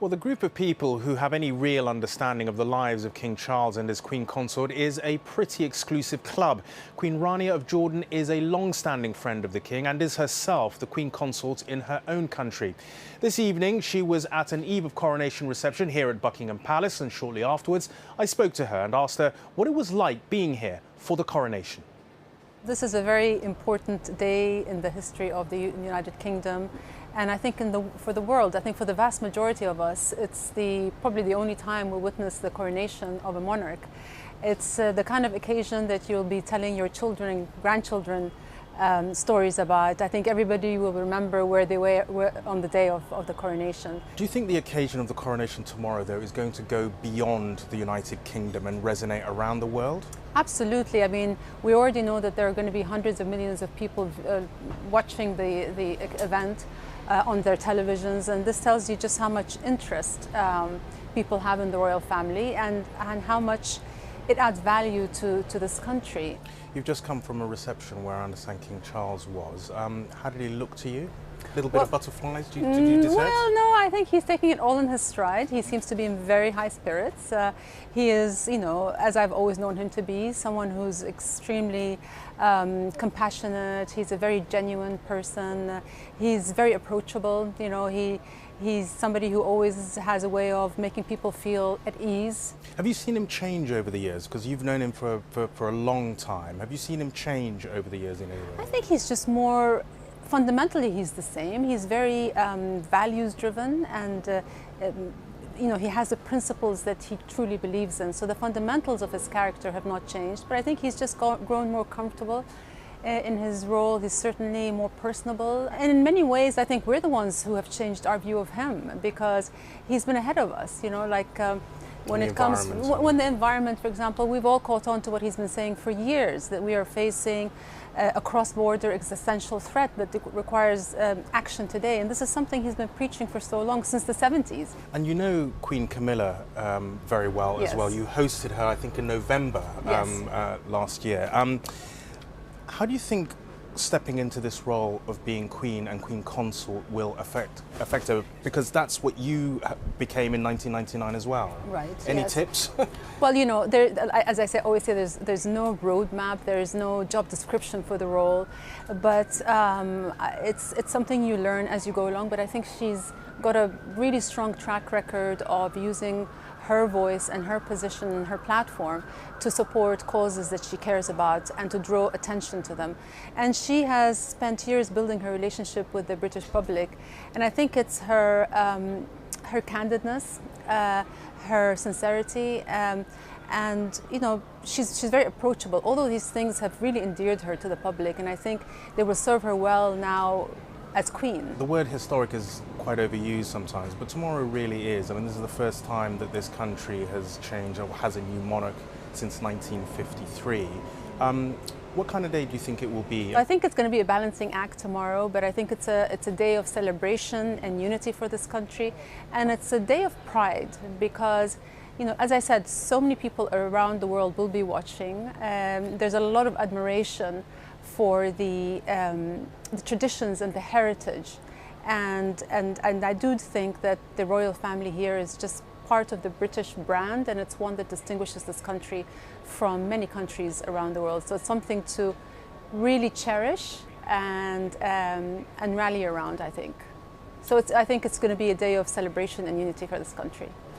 Well, the group of people who have any real understanding of the lives of King Charles and his Queen Consort is a pretty exclusive club. Queen Rania of Jordan is a long-standing friend of the King and is herself the Queen Consort in her own country. This evening, she was at an eve of coronation reception here at Buckingham Palace, and shortly afterwards, I spoke to her and asked her what it was like being here for the coronation. This is a very important day in the history of the United Kingdom, and I think for the world. I think for the vast majority of us, it's probably the only time we witness the coronation of a monarch. It's the kind of occasion that you'll be telling your children and grandchildren stories about. I think everybody will remember where they were on the day of the coronation. Do you think the occasion of the coronation tomorrow, though, is going to go beyond the United Kingdom and resonate around the world? Absolutely. I mean, we already know that there are going to be hundreds of millions of people watching the event on their televisions, and this tells you just how much interest people have in the royal family and how much it adds value to this country. You've just come from a reception where I understand King Charles was. How did he look to you? A little bit of butterflies, did you detect? Well, no, I think he's taking it all in his stride. He seems to be in very high spirits. He is, as I've always known him to be, someone who's extremely compassionate. He's a very genuine person. He's very approachable. He's somebody who always has a way of making people feel at ease. Have you seen him change over the years? Because you've known him for a long time. Have you seen him change over the years in any way? I think he's just more... Fundamentally, he's the same. He's very values-driven, and he has the principles that he truly believes in. So the fundamentals of his character have not changed, but I think he's just grown more comfortable in his role. He's certainly more personable, and in many ways, I think we're the ones who have changed our view of him, because he's been ahead of us. When the environment, for example, we've all caught on to what he's been saying for years, that we are facing a cross-border existential threat that requires action today. And this is something he's been preaching for so long, since the 70s. And you know Queen Camilla very well as well. You hosted her, I think, in November last year. How do you think stepping into this role of being Queen and Queen Consort will affect her? Because that's what you became in 1999 as well. Right. Any tips? Well, as I always say, there's no roadmap, there's no job description for the role, but it's something you learn as you go along. But I think she's got a really strong track record of using her voice and her position and her platform to support causes that she cares about and to draw attention to them. And she has spent years building her relationship with the British public, and I think it's her candidness, her sincerity, and she's very approachable. All of these things have really endeared her to the public, and I think they will serve her well now as Queen. The word historic is quite overused sometimes, but tomorrow really is. I mean, this is the first time that this country has changed or has a new monarch since 1953. What kind of day do you think it will be? I think it's going to be a balancing act tomorrow, but I think it's a day of celebration and unity for this country, and it's a day of pride because, as I said, so many people around the world will be watching. There's a lot of admiration for the traditions and the heritage, and I do think that the royal family here is just part of the British brand, and it's one that distinguishes this country from many countries around the world. So it's something to really cherish and rally around, I think. So I think it's going to be a day of celebration and unity for this country.